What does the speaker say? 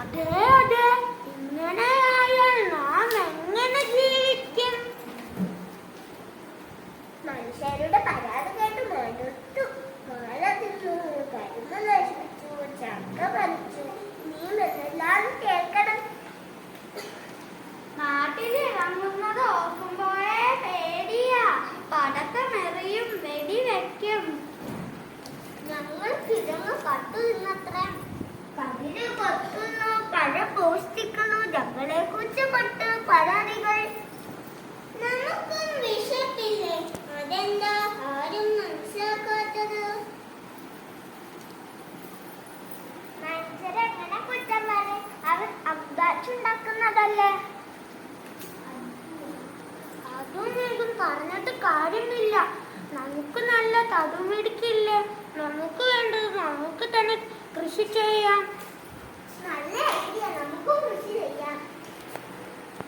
അതെ അതെ, ഇങ്ങനെയായാൽ നാം എങ്ങനെ ജീവിക്കും? മനുഷ്യരുടെ പരാതി കേട്ട് മടുത്തു. വാഴ തിന്നു, കരുന്ന് നശിപ്പിച്ചു, ചക്ക പറിച്ചു, നീ എന്നെല്ലാം കേൾക്കണം. നാട്ടിലിറങ്ങുന്നത് ഓർക്കുമ്പോഴേ പേടിയാ. പടക്കമെറിയും, വെടിവെക്കും. ഞങ്ങൾ കിഴങ്ങ് കട്ടു തിന്നത്രേ. കതിര് കൊത്തുന്നു, പഴം പോഷ്ടിക്കുന്നു, ഞങ്ങളെ കുറിച്ച് പട്ട് പരാതികൾ. നമുക്കും വിശപ്പില്ലേ? അതെന്താ ആരും മനസ്സിലാക്കാത്തത്? മനുഷ്യരെങ്ങനെ കുറ്റം പറയും? അവർ അബ്ദാച്ചുണ്ടാക്കുന്നതല്ലേ. അതും ഇതും പറഞ്ഞിട്ട് കാര്യമില്ല. നമുക്ക് നല്ല തതുമിടിക്കില്ലേ? നമുക്ക് വേണ്ടത് നമുക്ക് തന്നെ കൃഷി ചെയ്യാം.